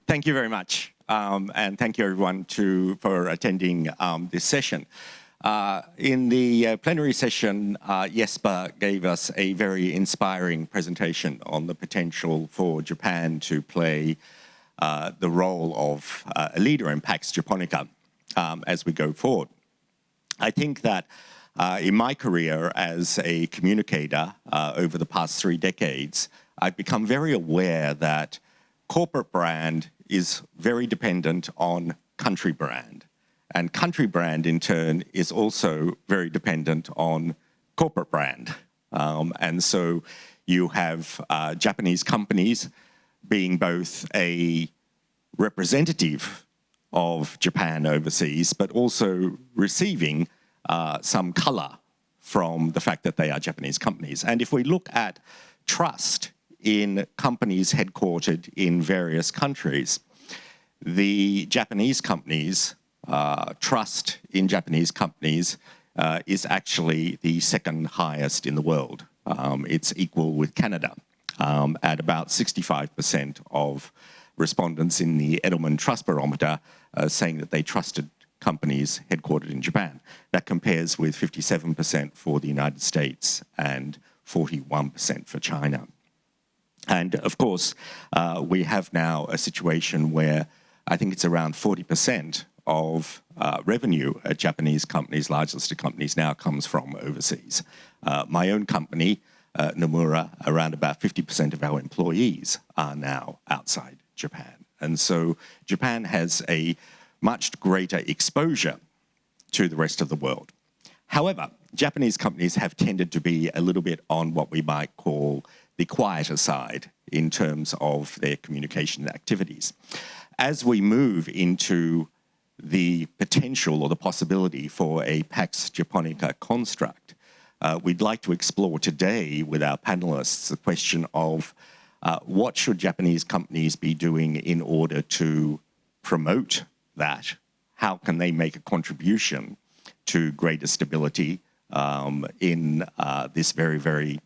Thank you very much, and thank you everyone for attending this session. In the plenary session, Jesper gave us a very inspiring presentation on the potential for Japan to play the role of a leader in Pax Japonica as we go forward. I think that in my career as a communicator over the past 3 decades, I've become very aware that corporate brand is very dependent on country brand. And country brand, in turn, is also very dependent on corporate brand. And so you have Japanese companies being both a representative of Japan overseas, but also receiving some color from the fact that they are Japanese companies. And if we look at trust in companies headquartered in various countries, the Japanese companies, trust in Japanese companies is actually the 2nd highest in the world. It's equal with Canada at about 65% of respondents in the Edelman Trust Barometer saying that they trusted companies headquartered in Japan. That compares with 57% for the United States and 41% for China. And of course, we have now a situation where I think it's around 40% of revenue at Japanese companies, large listed companies, now comes from overseas. My own company, Nomura, around about 50% of our employees are now outside Japan. And so Japan has a much greater exposure to the rest of the world. However, Japanese companies have tended to be a little bit on what we might call the quieter side in terms of their communication activities. As we move into the potential or the possibility for a Pax Japonica construct, we'd like to explore today with our panelists the question of what should Japanese companies be doing in order to promote that? How can they make a contribution to greater stability in this very, very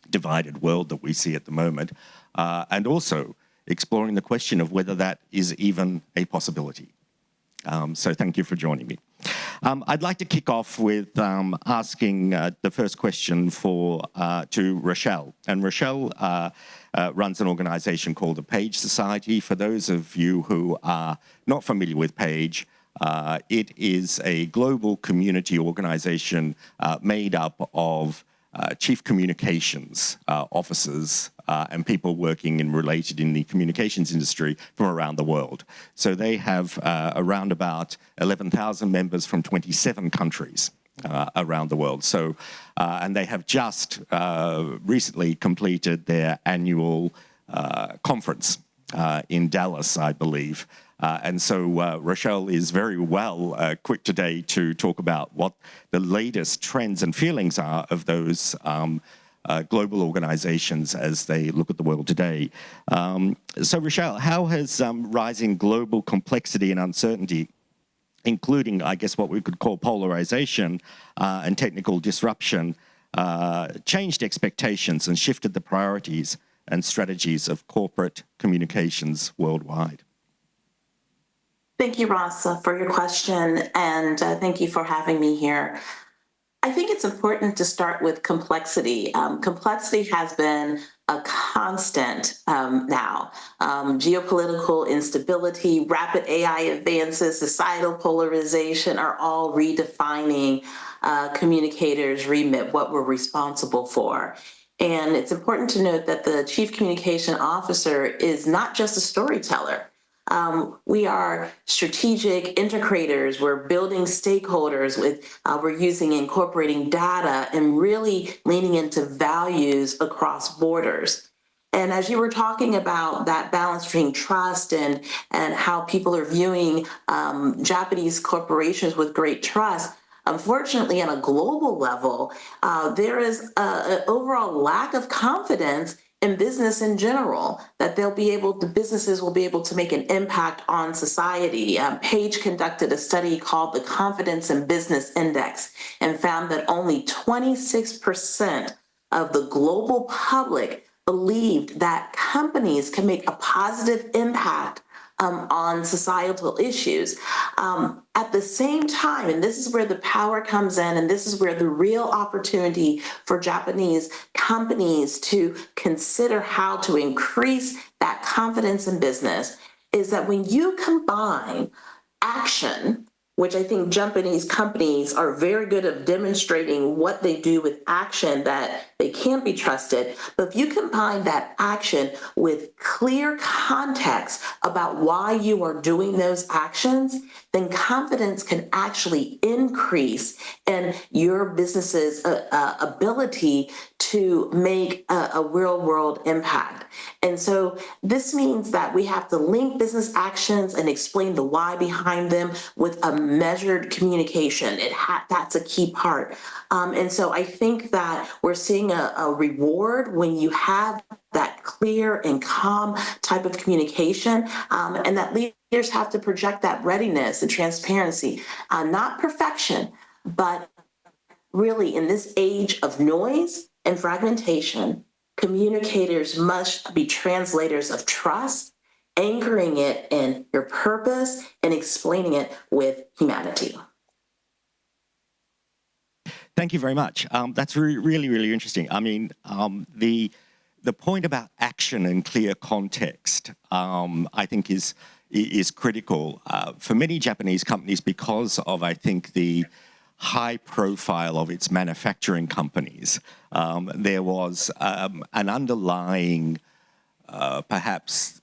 divided world that we see at the moment, and also exploring the question of whether that is even a possibility. So thank you for joining me. I'd like to kick off with asking the first question to Rochelle. And Rochelle runs an organization called the Page Society. For those of you who are not familiar with Page, it is a global community organization made up of chief communications officers and people working related in the communications industry from around the world. So they have around about 11,000 members from 27 countries around the world. So, and they have just recently completed their annual conference in Dallas, I believe. And so Rochelle is very well equipped today to talk about what the latest trends and feelings are of those global organizations as they look at the world today. So Rochelle, how has rising global complexity and uncertainty, including, I guess, what we could call polarization and technical disruption, changed expectations and shifted the priorities and strategies of corporate communications worldwide? Thank you, Ross, for your question, and thank you for having me here. I think it's important to start with complexity. Complexity has been a constant now. Geopolitical instability, rapid AI advances, societal polarization are all redefining communicators' remit, what we're responsible for. And it's important to note that the Chief Communication Officer is not just a storyteller. We are strategic integrators. We're building stakeholders we're incorporating data and really leaning into values across borders. And as you were talking about that balance between trust and how people are viewing Japanese corporations with great trust, unfortunately, on a global level, there is an overall lack of confidence in business in general, that businesses will be able to make an impact on society. Page conducted a study called the Confidence in Business Index and found that only 26% of the global public believed that companies can make a positive impact on societal issues. At the same time, and this is where the power comes in, and this is where the real opportunity for Japanese companies to consider how to increase that confidence in business, is that when you combine action, which I think Japanese companies are very good at demonstrating what they do with action, that they can't be trusted. But if you combine that action with clear context about why you are doing those actions, then confidence can actually increase in your business's ability to make a real world impact. And so this means that we have to link business actions and explain the why behind them with a measured communication. That's a key part. And so I think that we're seeing a reward when you have that clear and calm type of communication, and that leaders have to project that readiness and transparency, not perfection, but really in this age of noise and fragmentation, communicators must be translators of trust, anchoring it in your purpose and explaining it with humanity. Thank you very much. That's really, really interesting. I mean, the point about action and clear context, I think is critical for many Japanese companies because of, I think, the high profile of its manufacturing companies. There was an underlying, perhaps,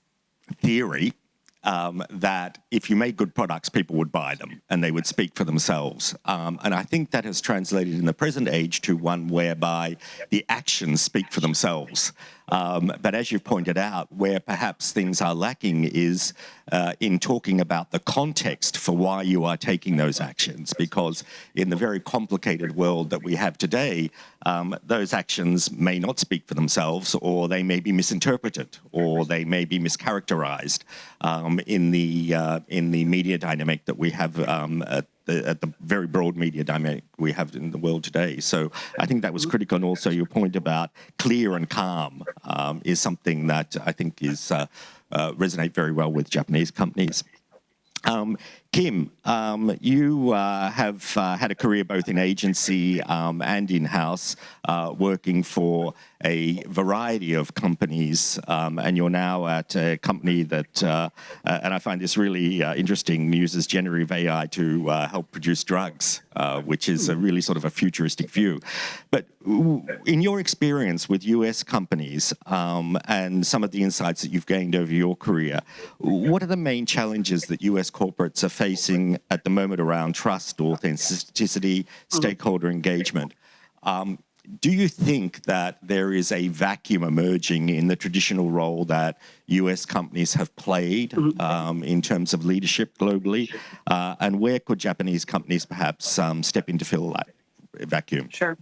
theory that if you made good products, people would buy them and they would speak for themselves. And I think that has translated in the present age to one whereby the actions speak for themselves. But as you've pointed out, where perhaps things are lacking is in talking about the context for why you are taking those actions, because in the very complicated world that we have today, those actions may not speak for themselves, or they may be misinterpreted, or they may be mischaracterized in the media dynamic that we have at the very broad media dynamic we have in the world today. So I think that was critical. And also your point about clear and calm is something that I think is resonate very well with Japanese companies. Kim, you have had a career both in agency and in-house, working for a variety of companies, and you're now at a company that, and I find this really interesting, uses generative AI to help produce drugs, which is a really sort of a futuristic view. But in your experience with US companies and some of the insights that you've gained over your career, what are the main challenges that US corporates are facing at the moment around trust, authenticity, stakeholder engagement? Do you think that there is a vacuum emerging in the traditional role that US companies have played in terms of leadership globally? And where could Japanese companies perhaps step in to fill that vacuum? Sure.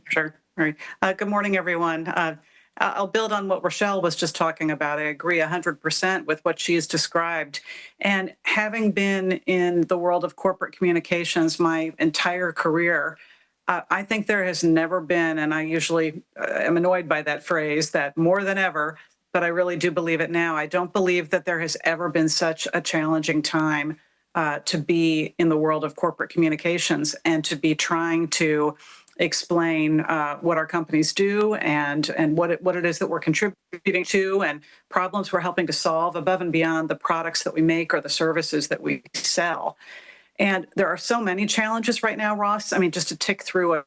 All right. Good morning, everyone. I'll build on what Rochelle was just talking about. I agree 100% with what she's described. And having been in the world of corporate communications my entire career, I think there has never been, and I usually am annoyed by that phrase, that more than ever, but I really do believe it now. I don't believe that there has ever been such a challenging time to be in the world of corporate communications and to be trying to explain what our companies do and what it is that we're contributing to and problems we're helping to solve above and beyond the products that we make or the services that we sell. And there are so many challenges right now, Ross. I mean, just to tick through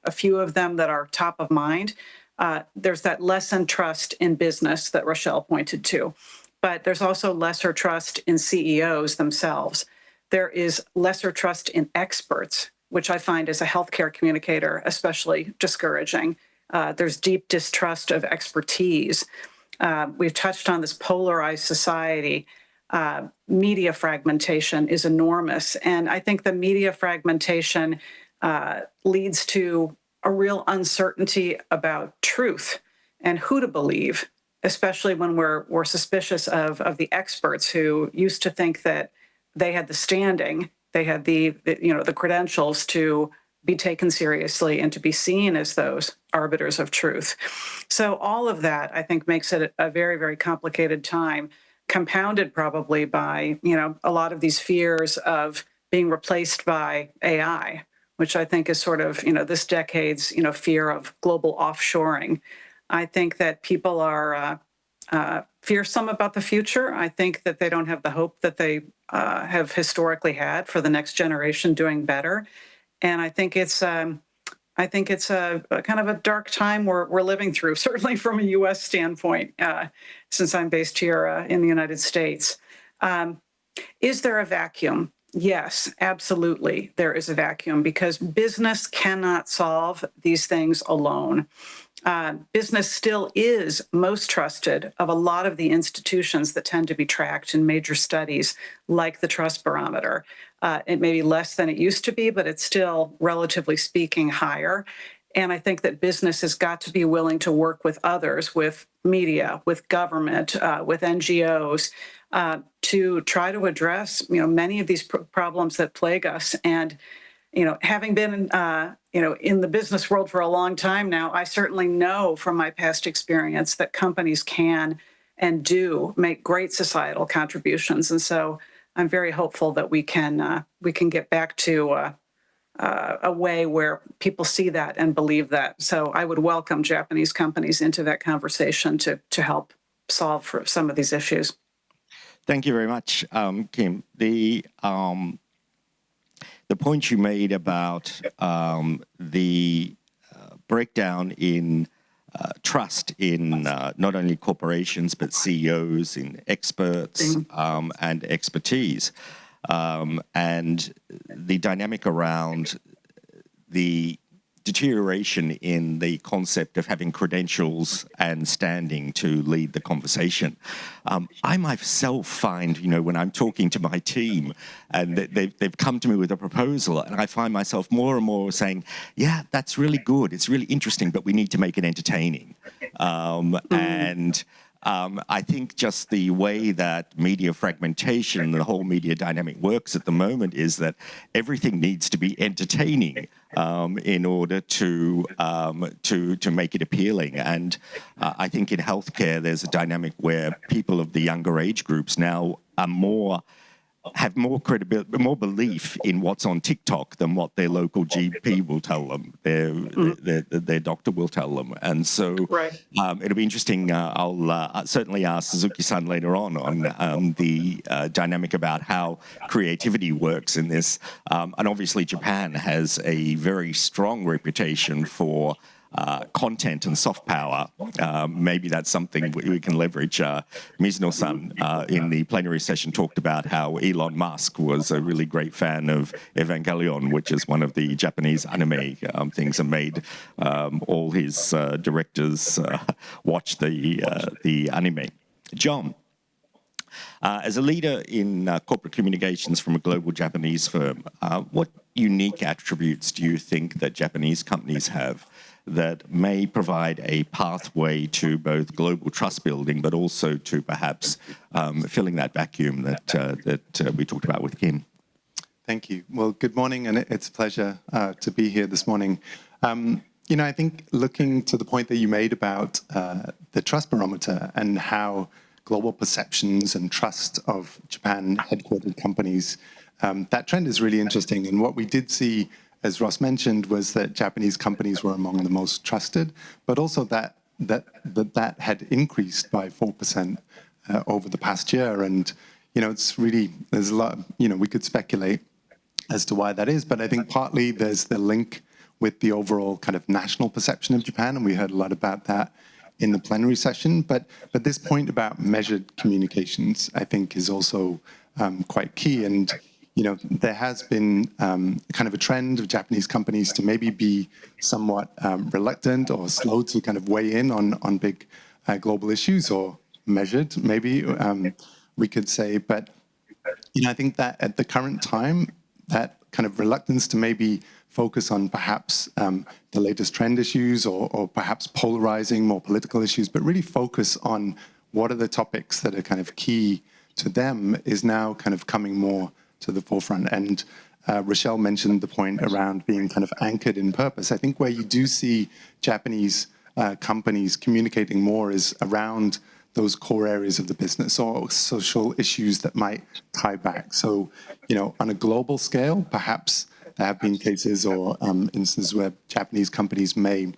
a few of them that are top of mind. There's that lessened trust in business that Rochelle pointed to, but there's also lesser trust in CEOs themselves. There is lesser trust in experts, which I find as a healthcare communicator especially discouraging. There's deep distrust of expertise. We've touched on this polarized society. Media fragmentation is enormous. And I think the media fragmentation leads to a real uncertainty about truth and who to believe especially when we're suspicious of the experts who used to think that they had the standing, they had the credentials to be taken seriously and to be seen as those arbiters of truth. So all of that, I think, makes it a very, very complicated time, compounded probably by, a lot of these fears of being replaced by AI, which I think is sort of, this decade's, fear of global offshoring. I think that people are fearsome about the future. I think that they don't have the hope that they have historically had for the next generation doing better. And I think it's a kind of a dark time we're living through, certainly from a U.S. standpoint, since I'm based here in the United States. Is there a vacuum? Yes, absolutely, there is a vacuum because business cannot solve these things alone. Business still is most trusted of a lot of the institutions that tend to be tracked in major studies, like the Trust Barometer. It may be less than it used to be, but it's still, relatively speaking, higher. And I think that business has got to be willing to work with others, with media, with government, with NGOs, to try to address, many of these problems that plague us. And having been, in the business world for a long time now, I certainly know from my past experience that companies can and do make great societal contributions. And so I'm very hopeful that we can get back to a way where people see that and believe that. So I would welcome Japanese companies into that conversation to help solve for some of these issues. Thank you very much, Kim. The point you made about the breakdown in trust in not only corporations, but CEOs, in experts and expertise, and the dynamic around the deterioration in the concept of having credentials and standing to lead the conversation. I myself find, when I'm talking to my team and they've come to me with a proposal, and I find myself more and more saying, yeah, that's really good. It's really interesting, but we need to make it entertaining. I think just the way that media fragmentation, the whole media dynamic works at the moment is that everything needs to be entertaining in order to make it appealing. And I think in healthcare, there's a dynamic where people of the younger age groups now have more credibility, more belief in what's on TikTok than what their local GP will tell them, their doctor will tell them. And so it'll be interesting. I'll certainly ask Suzuki-san later on the dynamic about how creativity works in this. And obviously Japan has a very strong reputation for content and soft power. Maybe that's something we can leverage. Mizuno-san in the plenary session talked about how Elon Musk was a really great fan of Evangelion, which is one of the Japanese anime things, and made all his directors watch the anime. John, as a leader in corporate communications from a global Japanese firm, what unique attributes do you think that Japanese companies have that may provide a pathway to both global trust building, but also to perhaps filling that vacuum that we talked about with Kim? Thank you. Well, good morning, and it's a pleasure to be here this morning. I think looking to the point that you made about the trust barometer and how global perceptions and trust of Japan headquartered companies, that trend is really interesting. And what we did see, as Ross mentioned, was that Japanese companies were among the most trusted, but also that had increased by 4% over the past year. And, it's really, there's a lot, we could speculate as to why that is, but I think partly there's the link with the overall kind of national perception of Japan, and we heard a lot about that in the plenary session. But this point about measured communications, I think, is also quite key. And there has been kind of a trend of Japanese companies to maybe be somewhat reluctant or slow to kind of weigh in on big global issues, or measured, maybe we could say. But I think that at the current time, that kind of reluctance to maybe focus on perhaps the latest trend issues or perhaps polarizing more political issues, but really focus on what are the topics that are kind of key to them is now kind of coming more to the forefront. And Rochelle mentioned the point around being kind of anchored in purpose. I think where you do see Japanese companies communicating more is around those core areas of the business or social issues that might tie back. So, you know, on a global scale, perhaps there have been cases or instances where Japanese companies may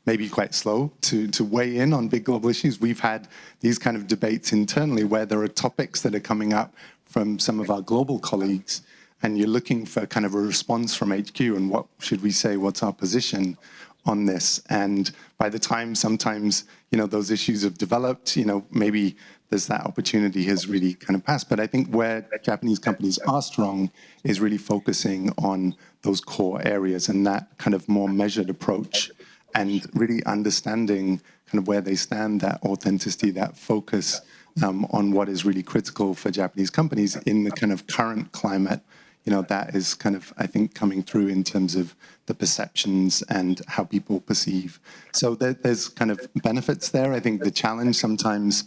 be quite slow to weigh in on big global issues. We've had these kind of debates internally where there are topics that are coming up from some of our global colleagues, and you're looking for kind of a response from HQ and what should we say, what's our position on this. And by the time sometimes, you know, those issues have developed, you know, maybe there's that opportunity has really kind of passed. But I think where Japanese companies are strong is really focusing on those core areas and that kind of more measured approach and really understanding kind of where they stand, that authenticity, that focus on what is really critical for Japanese companies in the kind of current climate. You know, that is kind of, I think, coming through in terms of the perceptions and how people perceive. So there's kind of benefits there. I think the challenge sometimes,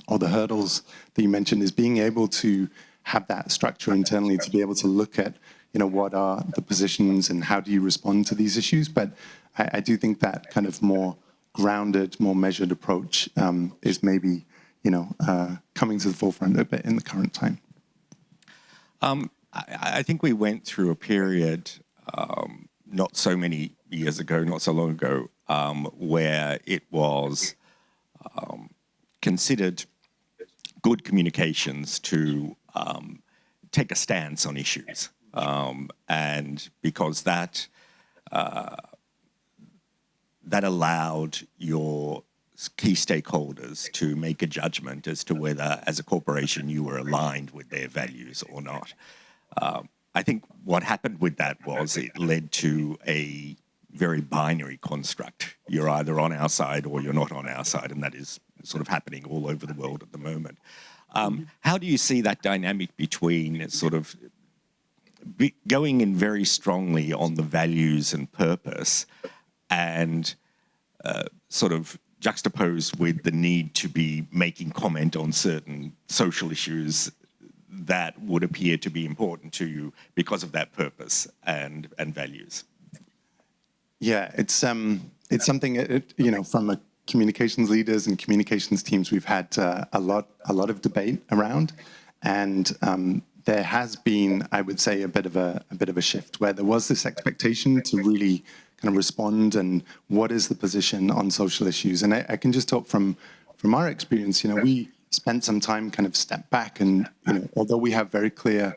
or the hurdles that you mentioned, is being able to have that structure internally to be able to look at, you know, what are the positions and how do you respond to these issues. But I do think that kind of more grounded, more measured approach is maybe, you know, coming to the forefront a bit in the current time. I think we went through a period not so many years ago, not so long ago, where it was considered good communications to take a stance on issues. And because that allowed your key stakeholders to make a judgment as to whether, as a corporation, you were aligned with their values or not. I think what happened with that was it led to a very binary construct. You're either on our side or you're not on our side, and that is sort of happening all over the world at the moment. How do you see that dynamic between sort of going in very strongly on the values and purpose and sort of juxtaposed with the need to be making comment on certain social issues that would appear to be important to you because of that purpose and values? Yeah, it's something, you know, from a communications leaders and communications teams, we've had a lot of debate around, and there has been, I would say, a bit of a shift where there was this expectation to really kind of respond and what is the position on social issues. And I can just talk from our experience. You know, we spent some time kind of step back, and you know, although we have very clear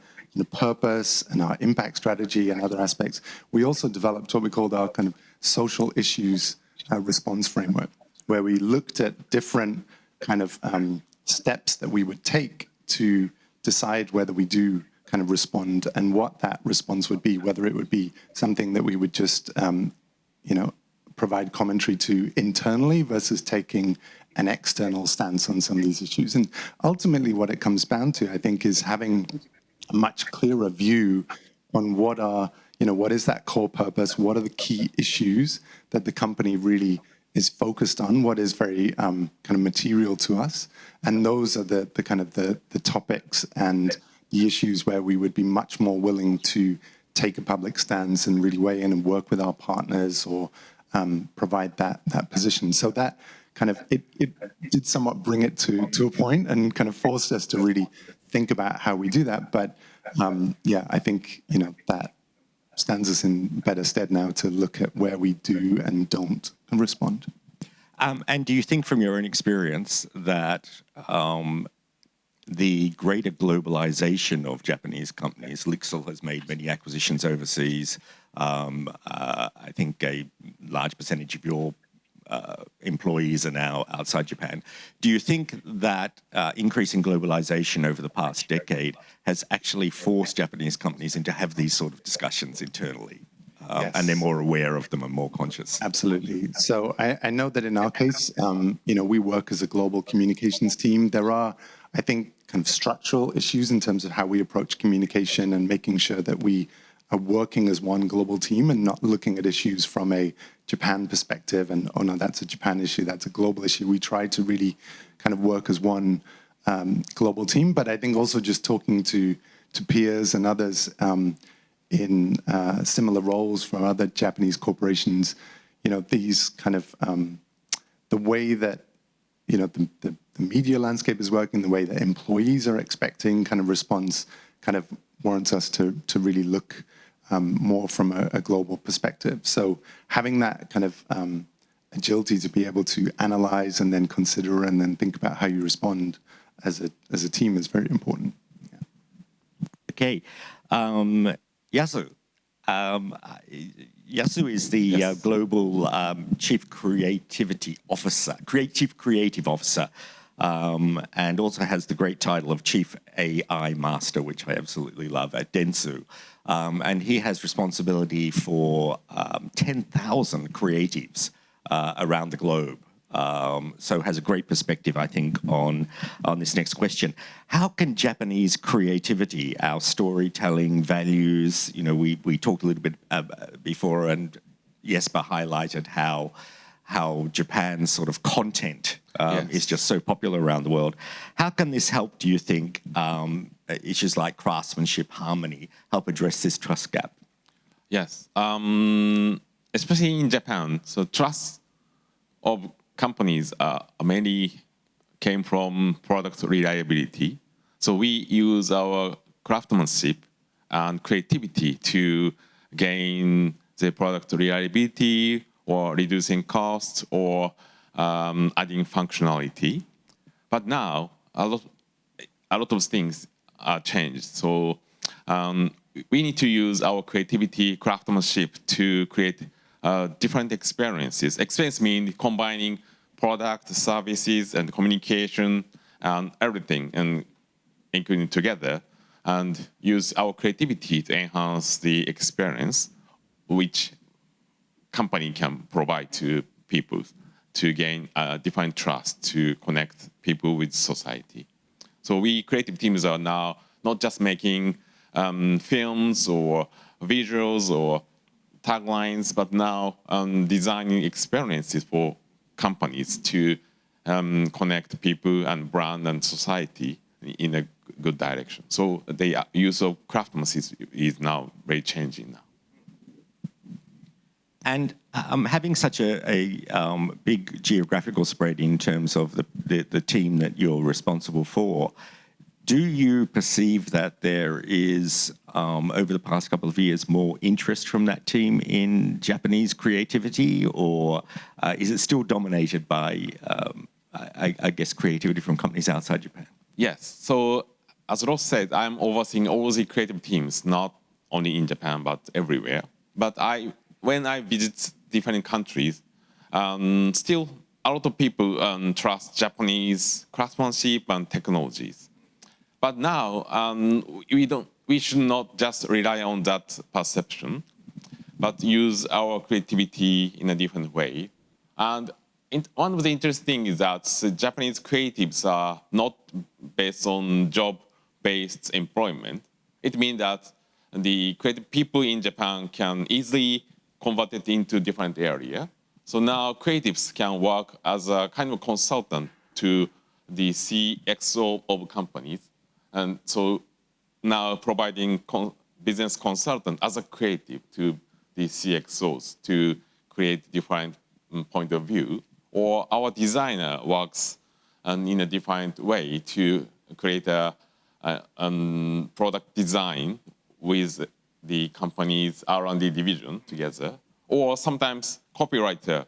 purpose and our impact strategy and other aspects, we also developed what we called our kind of social issues response framework, where we looked at different kind of steps that we would take to decide whether we do kind of respond and what that response would be, whether it would be something that we would just, you know, provide commentary to internally versus taking an external stance on some of these issues. And ultimately what it comes down to, I think, is having a much clearer view on what are, you know, what is that core purpose, what are the key issues that the company really is focused on, what is very kind of material to us. And those are the kind of the topics and the issues where we would be much more willing to take a public stance and really weigh in and work with our partners or provide that position. So that kind of, it did somewhat bring it to a point and kind of forced us to really think about how we do that. But yeah, I think, you know, that stands us in better stead now to look at where we do and don't respond. And do you think from your own experience that the greater globalization of Japanese companies, Lixil has made many acquisitions overseas, I think a large percentage of your employees are now outside Japan. Do you think that increasing globalization over the past decade has actually forced Japanese companies into have these sort of discussions internally? Yes. And they're more aware of them and more conscious? Absolutely. So I know that in our case, you know, we work as a global communications team. There are, I think, kind of structural issues in terms of how we approach communication and making sure that we are working as one global team and not looking at issues from a Japan perspective and, oh no, that's a Japan issue, that's a global issue. We try to really kind of work as one global team. But I think also just talking to peers and others in similar roles from other Japanese corporations, these kind of, the way that, the media landscape is working, the way that employees are expecting kind of response kind of warrants us to really look more from a global perspective. So having that kind of agility to be able to analyze and then consider and then think about how you respond as a team is very important. Yeah. Okay. Yasu. Yasu is the global chief creative creative officer, and also has the great title of chief AI master, which I absolutely love, at Dentsu. And he has responsibility for 10,000 creatives around the globe. So has a great perspective, I think, on this next question. How can Japanese creativity, our storytelling, values, we talked a little bit before, and Jesper highlighted how Japan's sort of content is just so popular around the world. How can this help, do you think, issues like craftsmanship, harmony, help address this trust gap? Yes, especially in Japan, so trust of companies mainly came from product reliability. So we use our craftsmanship and creativity to gain the product reliability or reducing costs or adding functionality. But now a lot of things are changed. So we need to use our creativity, craftsmanship to create different experiences. Experience means combining product, services, and communication, and everything, and including together, and use our creativity to enhance the experience which company can provide to people to gain different trust to connect people with society. So we creative teams are now not just making films or visuals or taglines, but now designing experiences for companies to connect people and brand and society in a good direction. So the use of craftsmanship is now very changing now. And having such a big geographical spread in terms of the team that you're responsible for, do you perceive that there is, over the past couple of years, more interest from that team in Japanese creativity, or is it still dominated by, I guess, creativity from companies outside Japan? Yes. So as Ross said, I'm overseeing all the creative teams, not only in Japan, but everywhere. But when I visit different countries, still a lot of people trust Japanese craftsmanship and technologies. But now we should not just rely on that perception, but use our creativity in a different way. And one of the interesting things is that Japanese creatives are not based on job-based employment. It means that the creative people in Japan can easily convert it into different area. So now creatives can work as a kind of consultant to the CXO of companies. And so now providing business consultant as a creative to the CXOs to create different point of view. Or our designer works in a different way to create a product design with the company's R&D division together. Or sometimes copywriter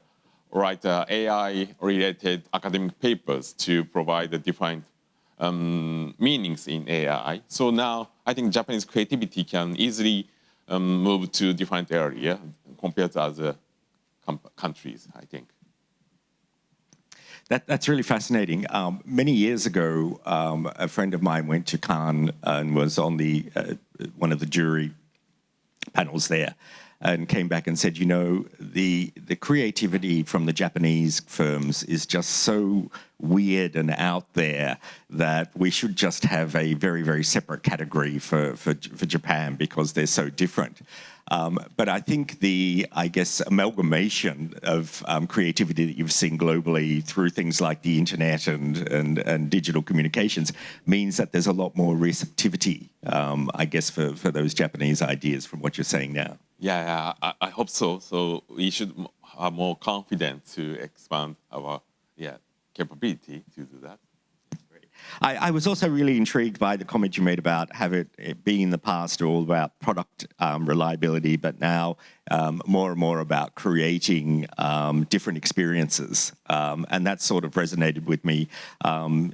write AI-related academic papers to provide the different meanings in AI. So now I think Japanese creativity can easily move to different area compared to other countries, I think. That's really fascinating. Many years ago, a friend of mine went to Cannes and was on one of the jury panels there. and came back and said, you know, the creativity from the Japanese firms is just so weird and out there that we should just have a very, very separate category for Japan because they're so different. But I think I guess, amalgamation of creativity that you've seen globally through things like the internet and digital communications means that there's a lot more receptivity, I guess, for those Japanese ideas from what you're saying now. Yeah, I hope so. So we should have more confidence to expand our capability to do that. I was also really intrigued by the comment you made about it being in the past all about product reliability, but now more and more about creating different experiences. And that sort of resonated with me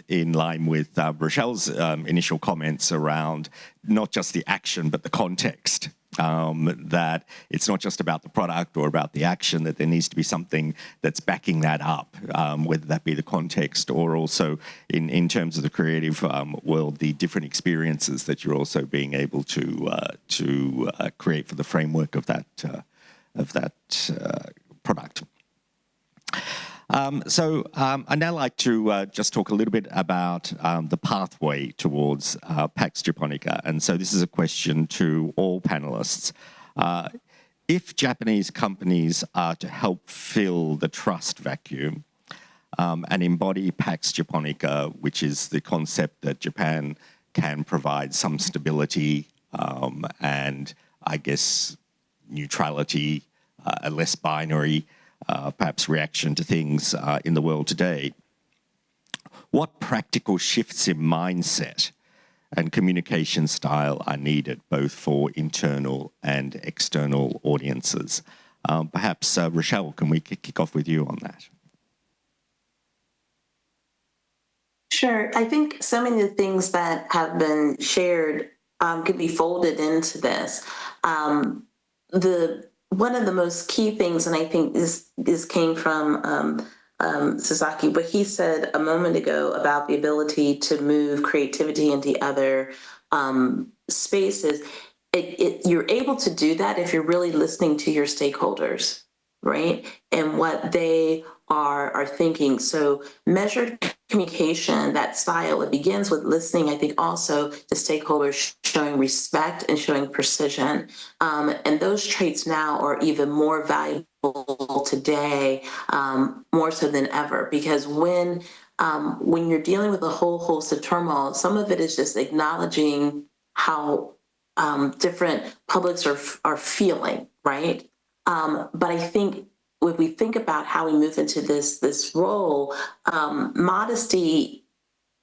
in line with Rochelle's initial comments around not just the action, but the context. That it's not just about the product or about the action, that there needs to be something that's backing that up, whether that be the context or also in terms of the creative world, the different experiences that you're also being able to create for the framework of that product. I'd now like to just talk a little bit about the pathway towards Pax Japonica. And so this is a question to all panelists. If Japanese companies are to help fill the trust vacuum and embody Pax Japonica, which is the concept that Japan can provide some stability and, I guess, neutrality, a less binary perhaps reaction to things in the world today, what practical shifts in mindset and communication style are needed both for internal and external audiences? Perhaps, Rochelle, can we kick off with you on that? Sure. I think so many of the things that have been shared could be folded into this. One of the most key things, and I think this came from Sasaki, what he said a moment ago about the ability to move creativity into other spaces, you're able to do that if you're really listening to your stakeholders, right? And what they are thinking. So measured communication, that style, it begins with listening, I think also to stakeholders, showing respect and showing precision. And those traits now are even more valuable today, more so than ever, because when you're dealing with a whole host of turmoil, some of it is just acknowledging how different publics are feeling, right? But I think when we think about how we move into this role, modesty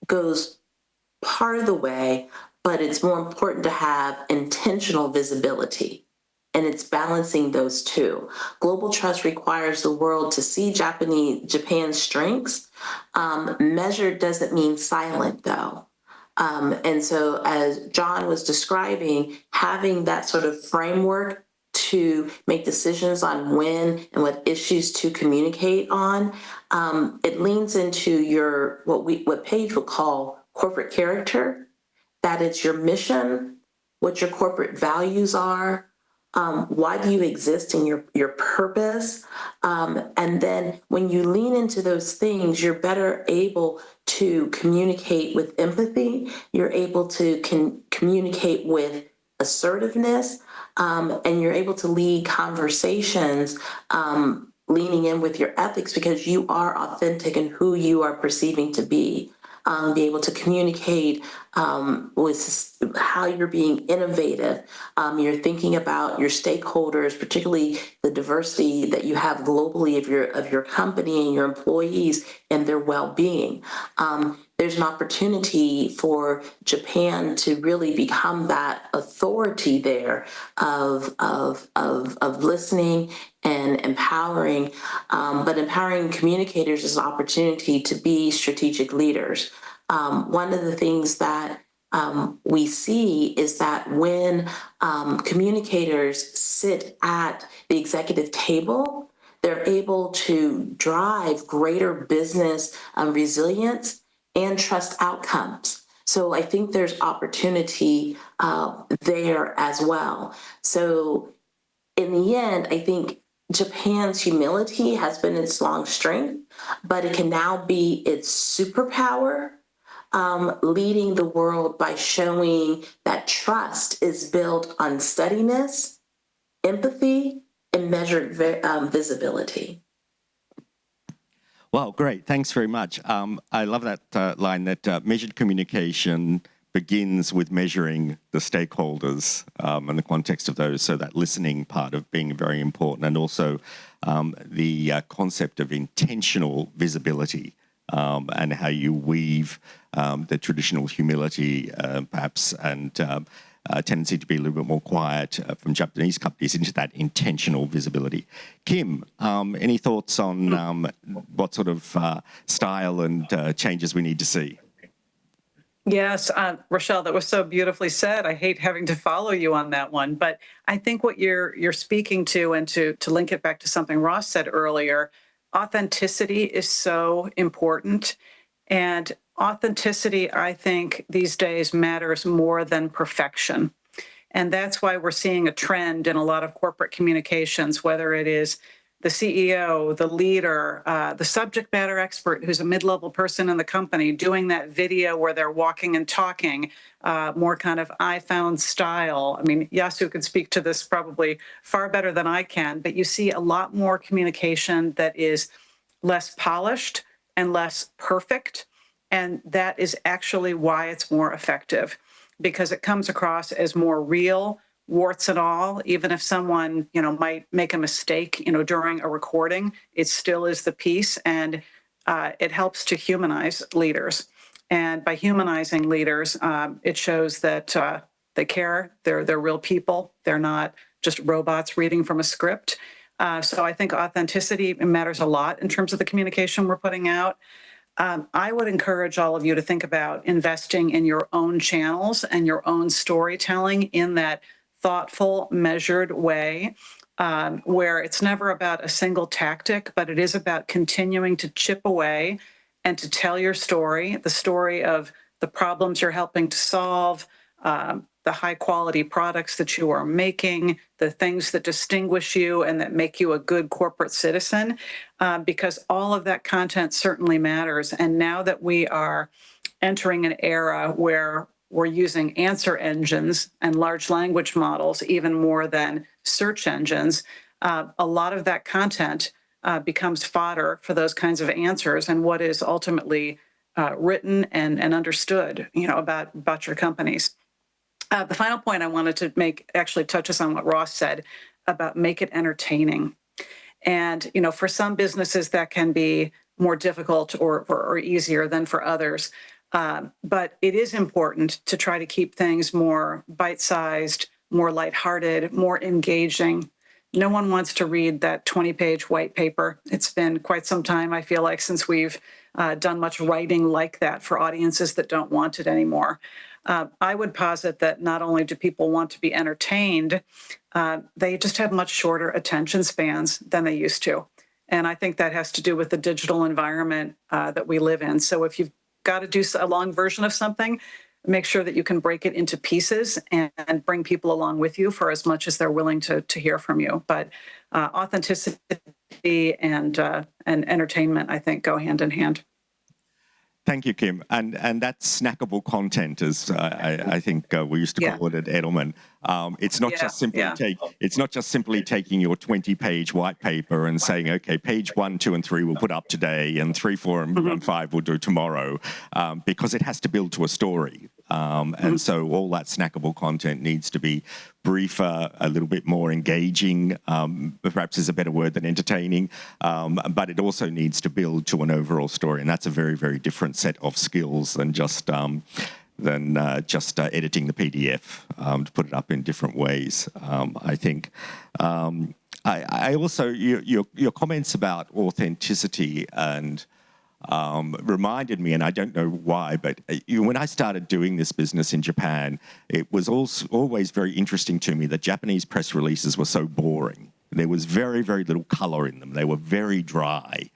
goes part of the way, but it's more important to have intentional visibility. And it's balancing those two. Global trust requires the world to see Japan's strengths. Measured doesn't mean silent, though. And so as John was describing, having that sort of framework to make decisions on when and what issues to communicate on, it leans into what Paige would call corporate character, that it's your mission, what your corporate values are, why do you exist in your purpose? And then when you lean into those things, you're better able to communicate with empathy, you're able to communicate with assertiveness, and you're able to lead conversations leaning in with your ethics because you are authentic in who you are perceiving to be. Be able to communicate with how you're being innovative. You're thinking about your stakeholders, particularly the diversity that you have globally of your company and your employees and their well-being. There's an opportunity for Japan to really become that authority there of listening and empowering, but empowering communicators is an opportunity to be strategic leaders. One of the things that we see is that when communicators sit at the executive table, they're able to drive greater business resilience and trust outcomes. So I think there's opportunity there as well. So in the end, I think Japan's humility has been its long strength, but it can now be its superpower, leading the world by showing that trust is built on steadiness, empathy, and measured visibility. Well, great. Thanks very much. I love that line that measured communication begins with measuring the stakeholders in the context of those, so that listening part of being very important, and also the concept of intentional visibility and how you weave the traditional humility, perhaps, and tendency to be a little bit more quiet from Japanese companies into that intentional visibility. Kim, any thoughts on what sort of style and changes we need to see? Yes, Rochelle, that was so beautifully said. I hate having to follow you on that one, but I think what you're speaking to, and to link it back to something Ross said earlier, authenticity is so important. And authenticity, I think, these days matters more than perfection. And that's why we're seeing a trend in a lot of corporate communications, whether it is the CEO, the leader, the subject matter expert who's a mid-level person in the company doing that video where they're walking and talking, more kind of iPhone style. I mean, Yasu could speak to this probably far better than I can, but you see a lot more communication that is less polished and less perfect. And that is actually why it's more effective, because it comes across as more real, warts and all. Even if someone, might make a mistake, during a recording, it still is the piece, and it helps to humanize leaders. And by humanizing leaders, it shows that they care. They're real people. They're not just robots reading from a script. So I think authenticity matters a lot in terms of the communication we're putting out. I would encourage all of you to think about investing in your own channels and your own storytelling in that thoughtful, measured way, where it's never about a single tactic, but it is about continuing to chip away and to tell your story, the story of the problems you're helping to solve, the high quality products that you are making, the things that distinguish you and that make you a good corporate citizen, because all of that content certainly matters. And now that we are entering an era where we're using answer engines and large language models even more than search engines, a lot of that content becomes fodder for those kinds of answers and what is ultimately written and understood, about your companies. The final point I wanted to make actually touches on what Ross said about make it entertaining. And, for some businesses that can be more difficult or easier than for others. But it is important to try to keep things more bite-sized, more lighthearted, more engaging. No one wants to read that 20-page white paper. It's been quite some time, I feel like, since we've done much writing like that for audiences that don't want it anymore. I would posit that not only do people want to be entertained, they just have much shorter attention spans than they used to. And I think that has to do with the digital environment that we live in. So if you've got to do a long version of something, make sure that you can break it into pieces and bring people along with you for as much as they're willing to hear from you. But authenticity and entertainment, I think, go hand in hand. Thank you, Kim. And that snackable content, as I think we used to call it at Edelman. It's not just simply it's not just simply taking your 20-page white paper and saying, okay, page 1, 2, and 3 we'll put up today, and 3, 4, and 5 we'll do tomorrow, because it has to build to a story. And so all that snackable content needs to be briefer, a little bit more engaging, perhaps is a better word than entertaining, but it also needs to build to an overall story. And that's a very, very different set of skills than just editing the PDF to put it up in different ways, I think. I also, your comments about authenticity and reminded me, and I don't know why, but when I started doing this business in Japan, it was always very interesting to me that Japanese press releases were so boring. There was very, very little color in them. They were very dry.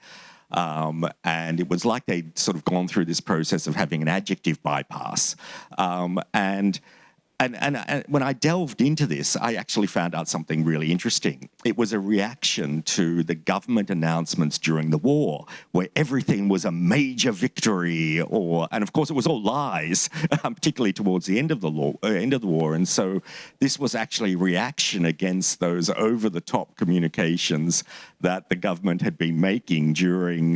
And it was like they'd sort of gone through this process of having an adjective bypass. And And when I delved into this, I actually found out something really interesting. It was a reaction to the government announcements during the war, where everything was a major victory, and of course it was all lies, particularly towards the end of the war. And so this was actually a reaction against those over-the-top communications that the government had been making during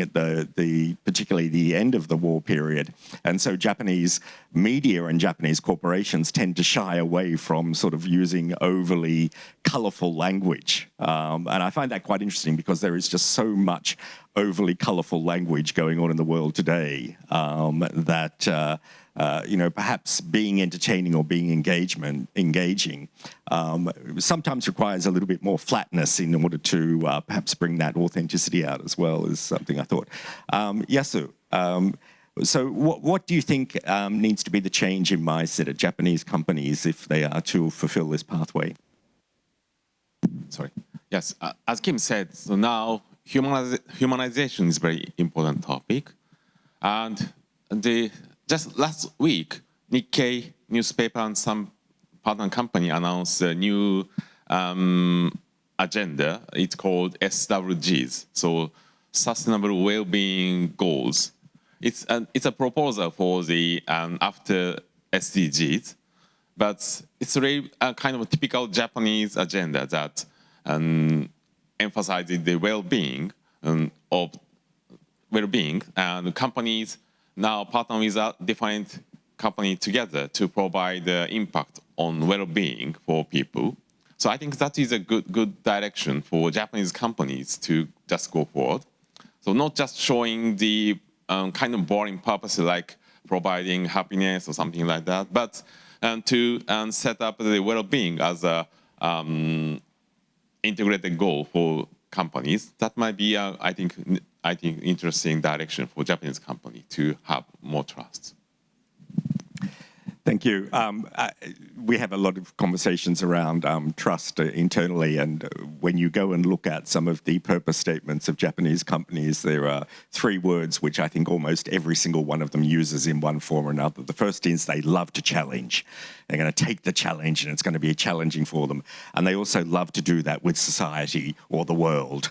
particularly the end of the war period. And so Japanese media and Japanese corporations tend to shy away from sort of using overly colorful language. And I find that quite interesting because there is just so much overly colorful language going on in the world today that perhaps being entertaining or being engaging sometimes requires a little bit more flatness in order to perhaps bring that authenticity out as well, is something I thought. Yasu, so what do you think needs to be the change in mindset at Japanese companies if they are to fulfill this pathway? Sorry. Yes, as Kim said, so now humanization is a very important topic. And just last week, Nikkei newspaper and some partner company announced a new agenda. It's called SWGs, so Sustainable Wellbeing Goals. It's a proposal for the after SDGs, but it's really a kind of a typical Japanese agenda that emphasizes the well-being and companies now partner with a different company together to provide the impact on well-being for people. So I think that is a good direction for Japanese companies to just go forward. So not just showing the kind of boring purpose like providing happiness or something like that, but to set up the well-being as a integrated goal for companies. That might be, I think, interesting direction for Japanese company to have more trust. Thank you. We have a lot of conversations around trust internally, and when you go and look at some of the purpose statements of Japanese companies, there are 3 words which I think almost every single one of them uses in one form or another. The first is they love to challenge. They're going to take the challenge and it's going to be challenging for them. And they also love to do that with society or the world.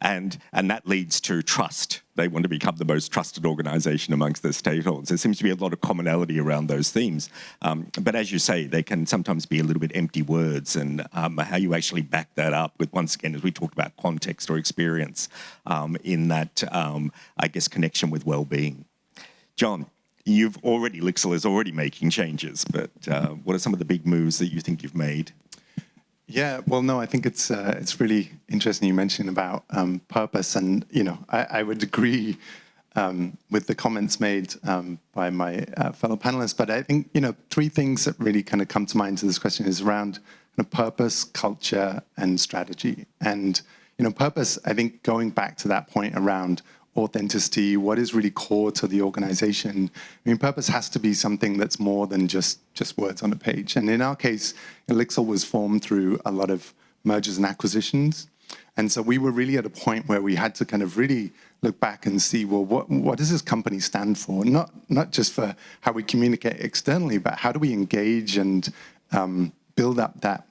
And that leads to trust. They want to become the most trusted organization amongst their stakeholders. There seems to be a lot of commonality around those themes. But as you say, they can sometimes be a little bit empty words, and how you actually back that up with, once again, as we talked about, context or experience in that, I guess, connection with well-being. John, Lixil is already making changes, but what are some of the big moves that you think you've made? Yeah, well, no, I think it's really interesting you mentioned about purpose, and I would agree with the comments made by my fellow panelists. But I think 3 things that really kind of come to mind to this question is around purpose, culture, and strategy. And purpose, I think, going back to that point around authenticity, what is really core to the organization. I mean, purpose has to be something that's more than just words on a page. And in our case, Elixir was formed through a lot of mergers and acquisitions. And so we were really at a point where we had to kind of really look back and see, well, what does this company stand for? Not just for how we communicate externally, but how do we engage and build up that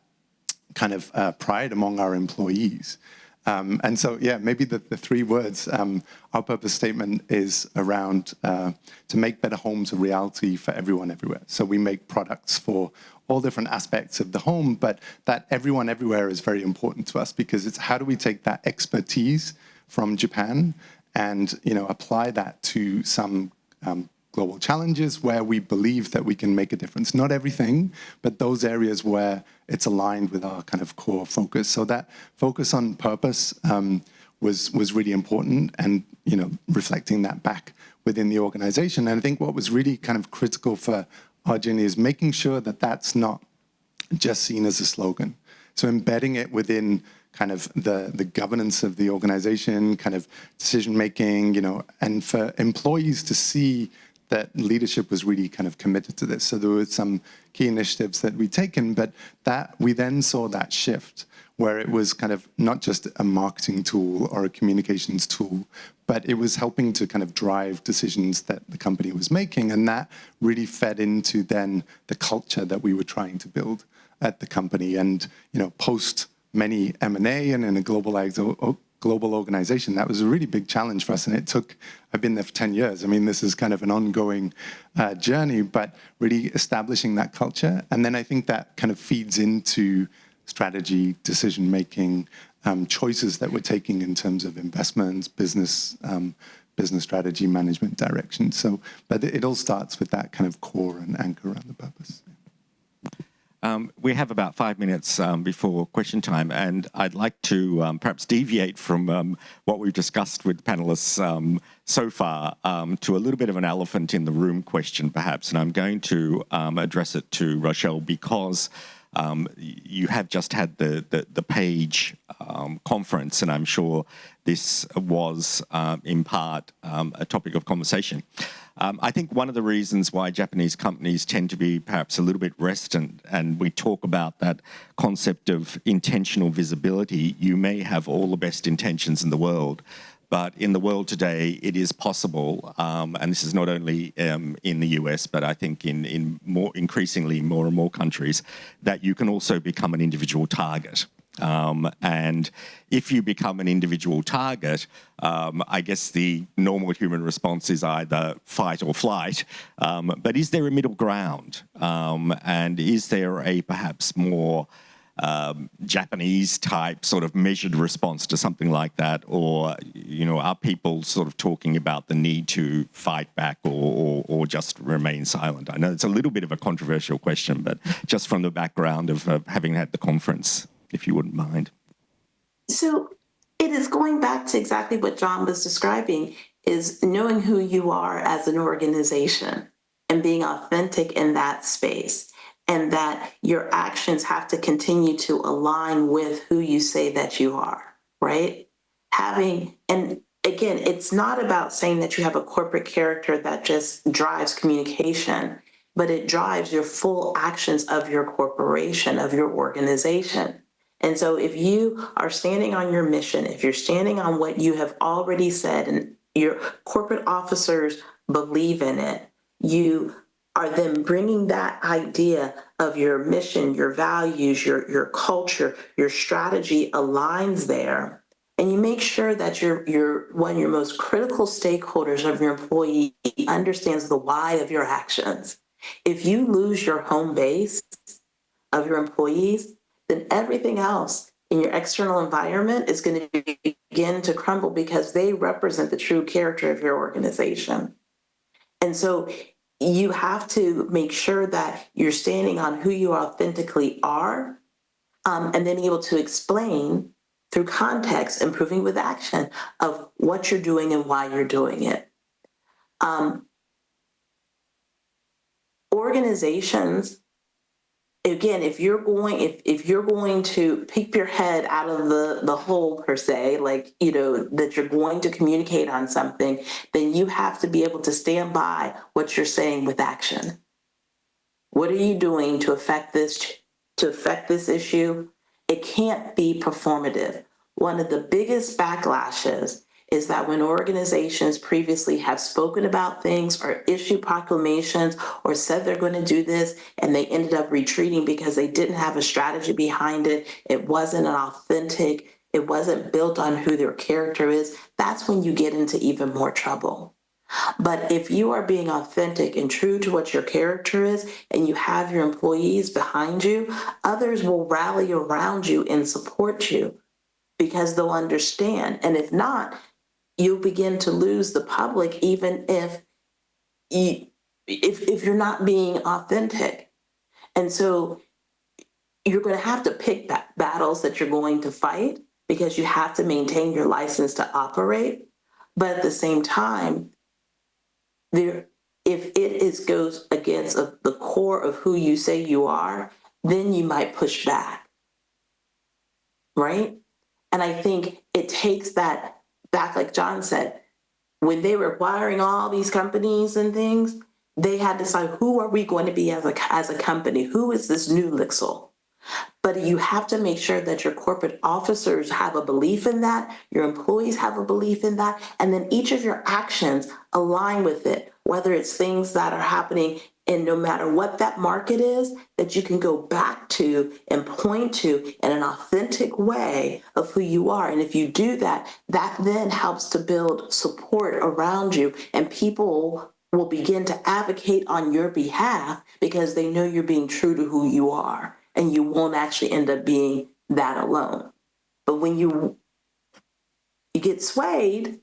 kind of pride among our employees? And so, yeah, maybe the 3 words, our purpose statement is around to make better homes a reality for everyone everywhere. So we make products for all different aspects of the home, but that everyone everywhere is very important to us because it's how do we take that expertise from Japan and apply that to some global challenges where we believe that we can make a difference. Not everything, but those areas where it's aligned with our kind of core focus. So that focus on purpose was really important, and reflecting that back within the organization. And I think what was really kind of critical for our journey is making sure that that's not just seen as a slogan. So embedding it within kind of the governance of the organization, kind of decision making, and for employees to see that leadership was really kind of committed to this. So there were some key initiatives that we'd taken, but that we then saw that shift where it was kind of not just a marketing tool or a communications tool, but it was helping to kind of drive decisions that the company was making. And that really fed into then the culture that we were trying to build at the company. And, post many M&A and in a global organization, that was a really big challenge for us. And I've been there for 10 years. I mean, this is kind of an ongoing journey, but really establishing that culture. And then I think that kind of feeds into strategy, decision-making, choices that we're taking in terms of investments, business strategy, management direction. But it all starts with that kind of core and anchor around the purpose. We have about 5 minutes before question time, and I'd like to perhaps deviate from what we've discussed with panelists so far to a little bit of an elephant in the room question, perhaps. And I'm going to address it to Rochelle because you have just had the PAGE conference, and I'm sure this was in part a topic of conversation. I think one of the reasons why Japanese companies tend to be perhaps a little bit reticent, and we talk about that concept of intentional visibility. You may have all the best intentions in the world, but in the world today, it is possible, and this is not only in the US, but I think in increasingly more and more countries, that you can also become an individual target. And if you become an individual target, I guess the normal human response is either fight or flight. But is there a middle ground? And is there a perhaps more Japanese type sort of measured response to something like that? Or, are people sort of talking about the need to fight back or just remain silent? I know it's a little bit of a controversial question, but just from the background of having had the conference, if you wouldn't mind. So it is going back to exactly what John was describing, is knowing who you are as an organization and being authentic in that space, and that your actions have to continue to align with who you say that you are, right? And again, it's not about saying that you have a corporate character that just drives communication, but it drives your full actions of your corporation, of your organization. And so if you are standing on your mission, if you're standing on what you have already said and your corporate officers believe in it, you are then bringing that idea of your mission, your values, your culture, your strategy aligns there. And you make sure that one of your most critical stakeholders of your employee understands the why of your actions. If you lose your home base of your employees, then everything else in your external environment is going to begin to crumble because they represent the true character of your organization. And so you have to make sure that you're standing on who you authentically are, and then able to explain through context and proving with action of what you're doing and why you're doing it. Organizations, again, if you're going to peek your head out of the hole per se, like, that you're going to communicate on something, then you have to be able to stand by what you're saying with action. What are you doing to affect this issue? It can't be performative. One of the biggest backlashes is that when organizations previously have spoken about things or issued proclamations or said they're going to do this, and they ended up retreating because they didn't have a strategy behind it, it wasn't it wasn't built on who their character is, that's when you get into even more trouble. But if you are being authentic and true to what your character is, and you have your employees behind you, others will rally around you and support you because they'll understand. And if not, you'll begin to lose the public, even if you're not being authentic. And so you're going to have to pick battles that you're going to fight because you have to maintain your license to operate. But at the same time, if it goes against the core of who you say you are, then you might push back, right? And I think it takes that back, like John said, when they were acquiring all these companies and things, they had to decide, who are we going to be as a company? Who is this new Lixil? But you have to make sure that your corporate officers have a belief in that, your employees have a belief in that, and then each of your actions align with it, whether it's things that are happening and no matter what that market is, that you can go back to and point to in an authentic way of who you are. And if you do that, that then helps to build support around you, and people will begin to advocate on your behalf because they know you're being true to who you are, and you won't actually end up being that alone. But when you get swayed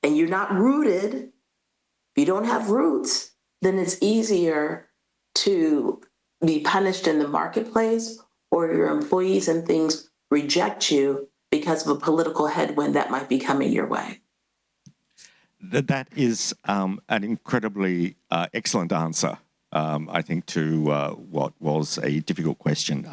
and you're not rooted, if you don't have roots, then it's easier to be punished in the marketplace, or your employees and things reject you because of a political headwind that might be coming your way. That is an incredibly excellent answer, I think, to what was a difficult question.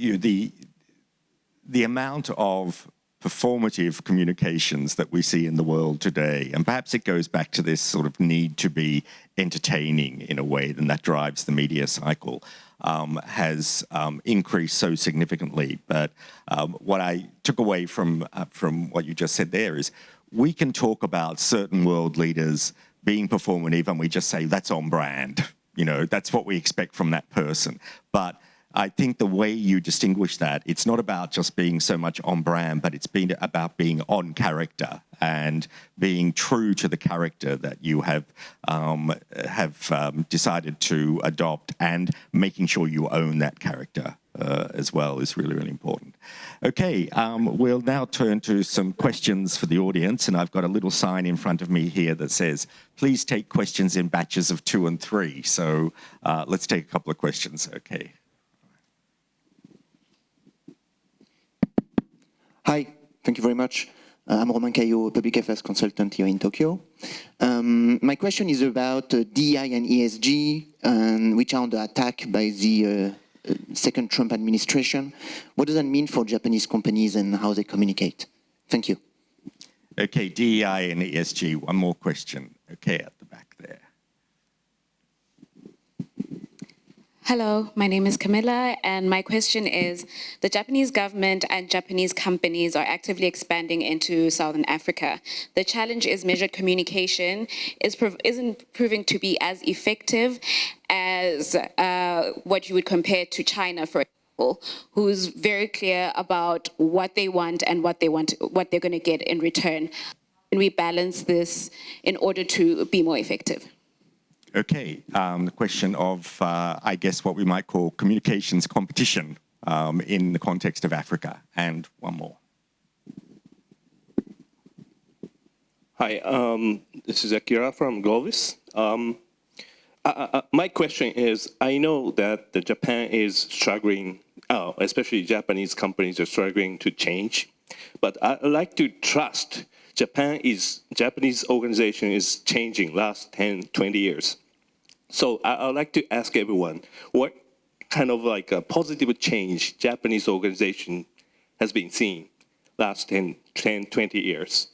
The amount of performative communications that we see in the world today, and perhaps it goes back to this sort of need to be entertaining in a way, and that drives the media cycle, has increased so significantly. But what I took away from what you just said there is, we can talk about certain world leaders being performative and we just say that's on brand, that's what we expect from that person. But I think the way you distinguish that, it's not about just being so much on brand, but it's been about being on character and being true to the character that you have decided to adopt, and making sure you own that character as well is really, really important. Okay, we'll now turn to some questions for the audience, and I've got a little sign in front of me here that says, please take questions in batches of 2 and 3. So let's take a couple of questions, okay. Hi, thank you very much. I'm Romain Caillot, Public Affairs Consultant here in Tokyo. My question is about DEI and ESG, which are under attack by the second Trump administration. What does that mean for Japanese companies and how they communicate? Thank you. Okay, DEI and ESG, one more question. Okay, at the back there. Hello, my name is Camilla, and my question is, the Japanese government and Japanese companies are actively expanding into Southern Africa. The challenge is measured communication isn't proving to be as effective as what you would compare to China, for example, who's very clear about what they want and what they're going to get in return. Can we balance this in order to be more effective? Okay, the question of, I guess, what we might call communications competition in the context of Africa. And one more. Hi, this is Akira from GLOBIS. My question is, I know that Japan is struggling, especially Japanese companies are struggling to change, but I'd like to trust Japanese organization is changing last 10, 20 years. So I'd like to ask everyone, what kind of like a positive change Japanese organization has been seeing last 10, 20 years?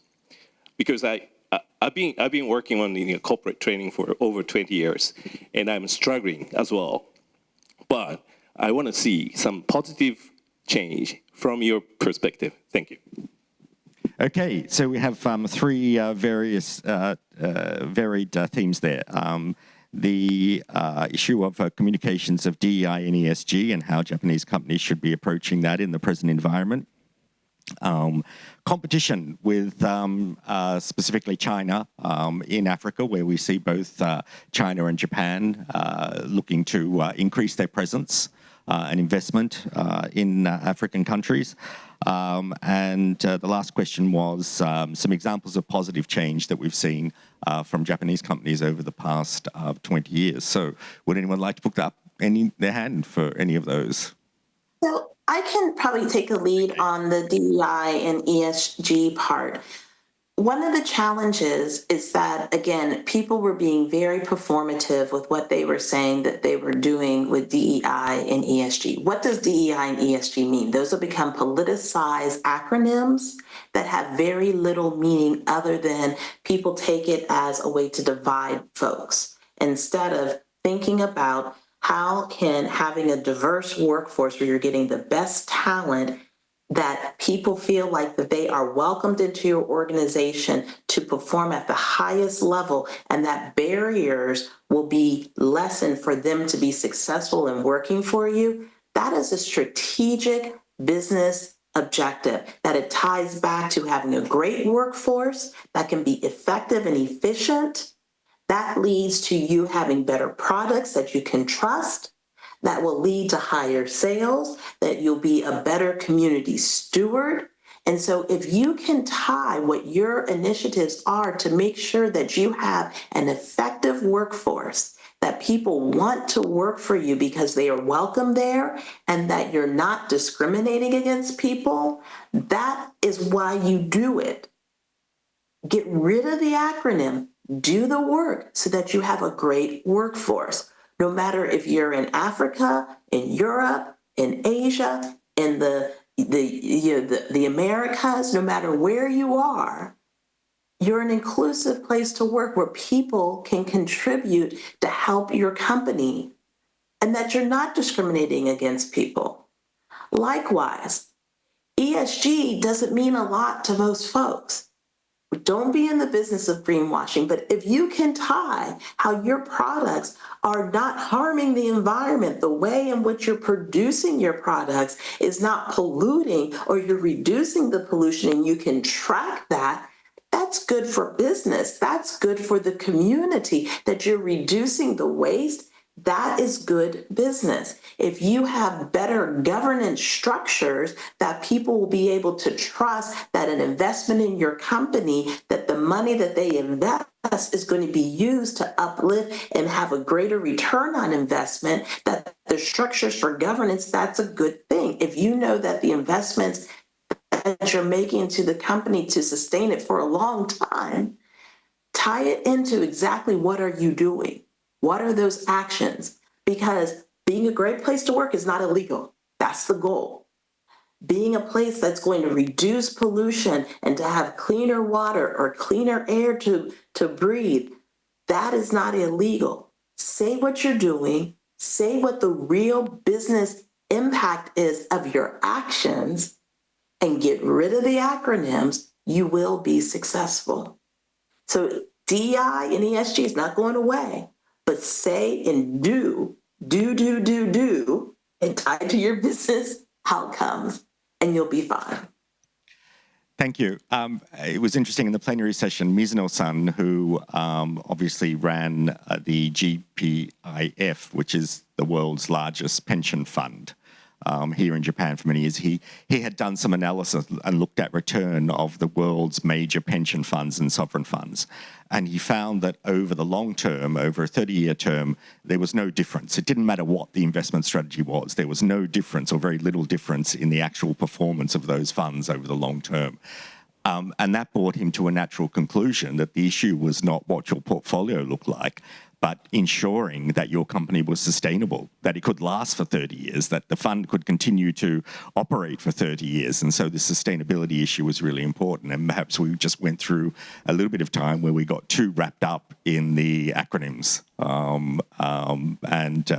Because I've been working on corporate training for over 20 years, and I'm struggling as well. But I want to see some positive change from your perspective. Thank you. Okay, so we have 3 various varied themes there. The issue of communications of DEI and ESG and how Japanese companies should be approaching that in the present environment. Competition with specifically China in Africa, where we see both China and Japan looking to increase their presence and investment in African countries. And the last question was some examples of positive change that we've seen from Japanese companies over the past 20 years. So would anyone like to put up their hand for any of those? So I can probably take a lead on the DEI and ESG part. One of the challenges is that, again, people were being very performative with what they were saying that they were doing with DEI and ESG. What does DEI and ESG mean? Those have become politicized acronyms that have very little meaning other than people take it as a way to divide folks instead of thinking about How can having a diverse workforce where you're getting the best talent, that people feel like that they are welcomed into your organization to perform at the highest level, and that barriers will be lessened for them to be successful in working for you? That is a strategic business objective, that it ties back to having a great workforce that can be effective and efficient. That leads to you having better products that you can trust. That will lead to higher sales, that you'll be a better community steward. And so if you can tie what your initiatives are to make sure that you have an effective workforce, that people want to work for you because they are welcome there, and that you're not discriminating against people, that is why you do it. Get rid of the acronym, do the work so that you have a great workforce. No matter if you're in Africa, in Europe, in Asia, in the Americas, no matter where you are, you're an inclusive place to work where people can contribute to help your company, and that you're not discriminating against people. Likewise, ESG doesn't mean a lot to most folks. Don't be in the business of greenwashing, but if you can tie how your products are not harming the environment, the way in which you're producing your products is not polluting, or you're reducing the pollution, and you can track that, that's good for business. That's good for the community, that you're reducing the waste. That is good business. If you have better governance structures that people will be able to trust, that an investment in your company, that the money that they invest is going to be used to uplift and have a greater return on investment, that the structures for governance, that's a good thing. If you know that the investments that you're making into the company to sustain it for a long time, tie it into exactly what are you doing? What are those actions? Because being a great place to work is not illegal. That's the goal. Being a place that's going to reduce pollution and to have cleaner water or cleaner air to breathe, that is not illegal. Say what you're doing, say what the real business impact is of your actions, and get rid of the acronyms. You will be successful. So DEI and ESG is not going away, but say and do, and tie to your business outcomes, and you'll be fine. Thank you. It was interesting in the plenary session, Mizuno-san, who obviously ran the GPIF, which is the world's largest pension fund, here in Japan for many years. He had done some analysis and looked at return of the world's major pension funds and sovereign funds. And he found that over the long term, over a 30-year term, there was no difference. It didn't matter what the investment strategy was. There was no difference, or very little difference, in the actual performance of those funds over the long term. And that brought him to a natural conclusion that the issue was not what your portfolio looked like, but ensuring that your company was sustainable, that it could last for 30 years, that the fund could continue to operate for 30 years. And so the sustainability issue was really important. And perhaps we just went through a little bit of time where we got too wrapped up in the acronyms.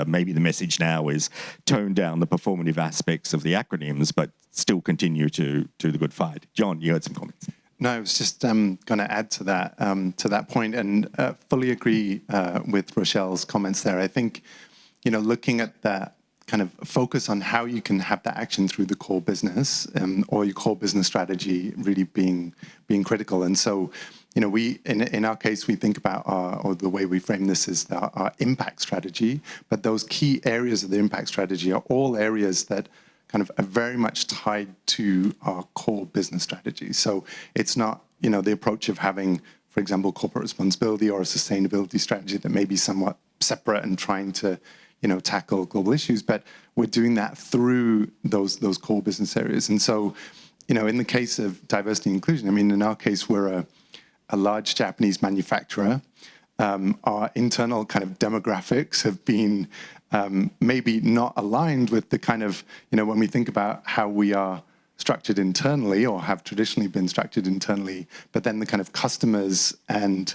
Maybe the message now is tone down the performative aspects of the acronyms, but still continue to do the good fight. John, you had some comments. No, I was just going to add to that point, and fully agree with Rochelle's comments there. I think, looking at that kind of focus on how you can have that action through the core business, or your core business strategy really being critical. And so, we in our case, we think about or the way we frame this is our impact strategy. But those key areas of the impact strategy are all areas that kind of are very much tied to our core business strategy. So it's not, the approach of having, for example, corporate responsibility or a sustainability strategy that may be somewhat separate and trying to, tackle global issues, but we're doing that through those core business areas. And so, in the case of diversity and inclusion, I mean, in our case, we're a large Japanese manufacturer. Our internal kind of demographics have been maybe not aligned with the kind of, when we think about how we are structured internally or have traditionally been structured internally, but then the kind of customers and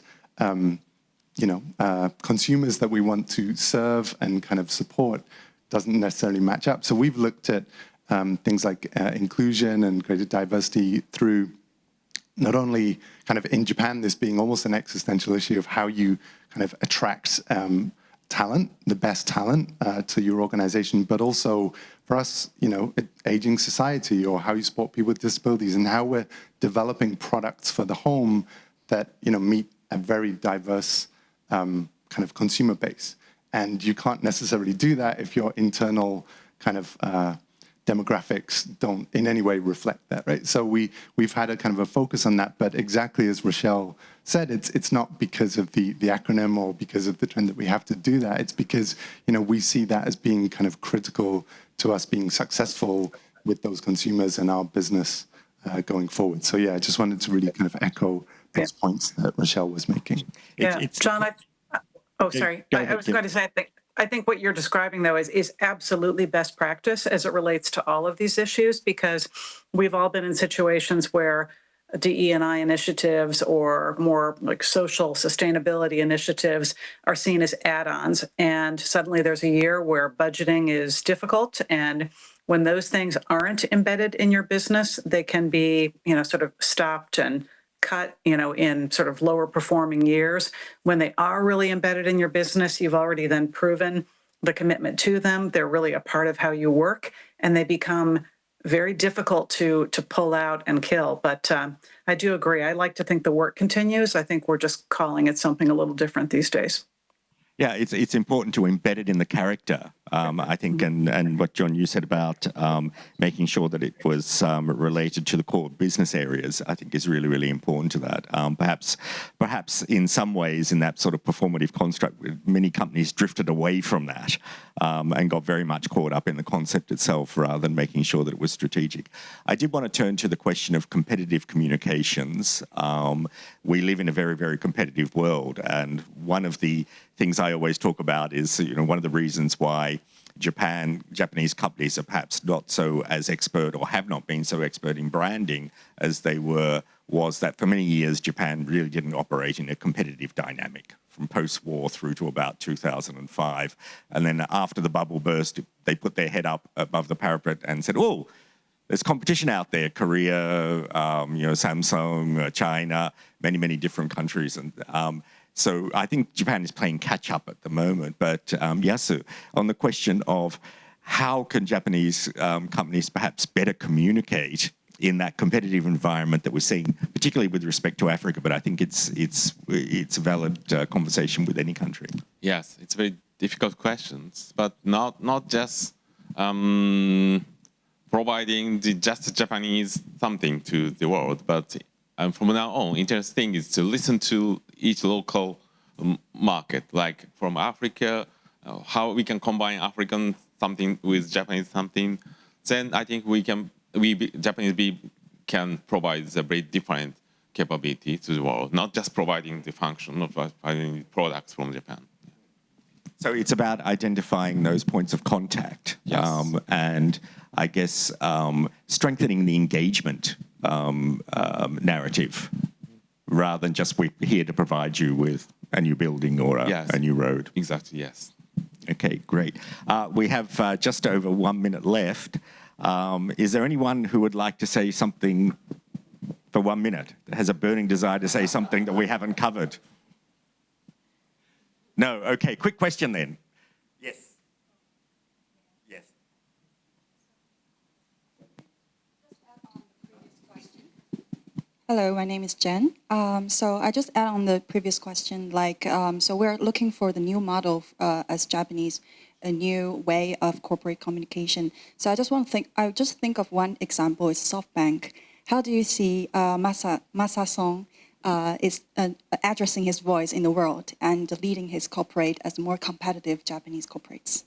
consumers that we want to serve and kind of support doesn't necessarily match up. So we've looked at things like inclusion and greater diversity through not only kind of in Japan, this being almost an existential issue of how you kind of attract talent, the best talent to your organization, but also for us, aging society, or how you support people with disabilities, and how we're developing products for the home that, meet a very diverse kind of consumer base. And you can't necessarily do that if your internal kind of demographics don't in any way reflect that, right? So we've had a kind of a focus on that, but exactly as Rochelle said, it's not because of the acronym or because of the trend that we have to do that. It's because, we see that as being kind of critical to us being successful with those consumers and our business going forward. So yeah, I just wanted to really kind of echo those points that Rochelle was making. Yeah, John, sorry. I was going to say, I think what you're describing, though, is absolutely best practice as it relates to all of these issues, because we've all been in situations where DE&I initiatives or more like social sustainability initiatives are seen as add-ons. And suddenly there's a year where budgeting is difficult. And when those things aren't embedded in your business, they can be, sort of stopped and cut, in sort of lower performing years. When they are really embedded in your business, you've already then proven the commitment to them. They're really a part of how you work, and they become very difficult to pull out and kill. But I do agree. I like to think the work continues. I think we're just calling it something a little different these days. Yeah, it's important to embed it in the character, I think, and what, John, you said about making sure that it was related to the core business areas, I think is really, really important to that. Perhaps in some ways in that sort of performative construct, many companies drifted away from that and got very much caught up in the concept itself rather than making sure that it was strategic. I did want to turn to the question of competitive communications. We live in a very, very competitive world, and one of the things I always talk about is, one of the reasons why Japanese companies are perhaps not so as expert or have not been so expert in branding as they were, was that for many years, Japan really didn't operate in a competitive dynamic from post-war through to about 2005. And then after the bubble burst, they put their head up above the parapet and said, oh, there's competition out there, Korea, Samsung, China, many, many different countries. And so I think Japan is playing catch up at the moment. But Yasu, on the question of how can Japanese companies perhaps better communicate in that competitive environment that we're seeing, particularly with respect to Africa, but I think it's a valid conversation with any country. Yes, it's very difficult questions, but not just providing just Japanese something to the world, but from now on, interesting is to listen to each local market, like from Africa, how we can combine African something with Japanese something. Then I think Japanese can provide a very different capability to the world, not just providing the function of providing products from Japan. So it's about identifying those points of contact, yes. And I guess strengthening the engagement narrative, rather than just we're here to provide you with a new building or a new road. Exactly, yes. Okay, great. We have just over 1 minute left. Is there anyone who would like to say something for 1 minute, that has a burning desire to say something that we haven't covered? No, okay, quick question then. Yes. Yes. Hello, my name is Jen. So I just add on the previous question, so we're looking for the new model as Japanese, a new way of corporate communication. So I just think of one example is SoftBank. How do you see Masa-son is addressing his voice in the world and leading his corporate as more competitive Japanese corporates?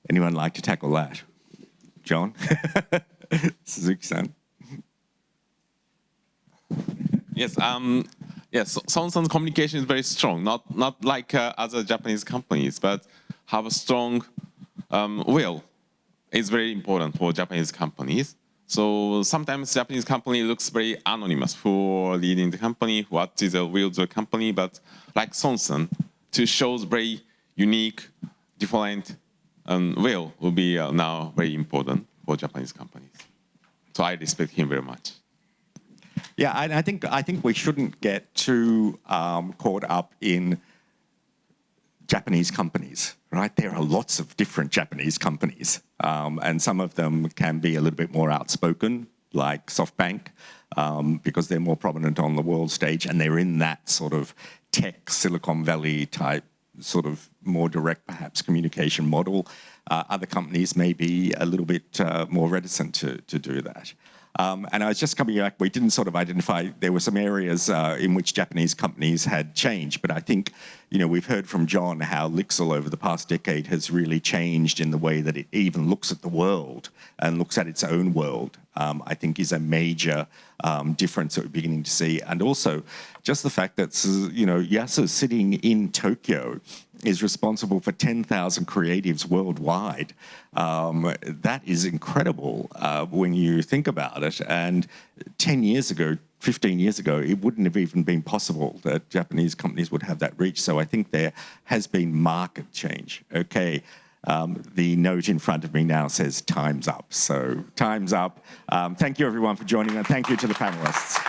Anyone like to tackle that? John? Suzuki-san? Yes, Son-son's communication is very strong, not like other Japanese companies, but have a strong will. It's very important for Japanese companies. So sometimes Japanese company looks very anonymous, who are leading the company, what is the will of the company, but like Sonson, to show very unique, different will be now very important for Japanese companies. So I respect him very much. Yeah, and I think we shouldn't get too caught up in Japanese companies, right? There are lots of different Japanese companies, and some of them can be a little bit more outspoken, like SoftBank, because they're more prominent on the world stage, and they're in that sort of tech Silicon Valley type, sort of more direct, perhaps, communication model. Other companies may be a little bit more reticent to do that. And I was just coming back, we didn't sort of identify, there were some areas in which Japanese companies had changed, but I think, you know, we've heard from John how Lixil over the past decade has really changed in the way that it even looks at the world and looks at its own world, I think is a major difference that we're beginning to see. And also just the fact that, you know, Yasu sitting in Tokyo is responsible for 10,000 creatives worldwide. That is incredible when you think about it. And 10 years ago, 15 years ago, it wouldn't have even been possible that Japanese companies would have that reach. So I think there has been market change. Okay, the note in front of me now says time's up. So time's up. Thank you everyone for joining, and thank you to the panelists.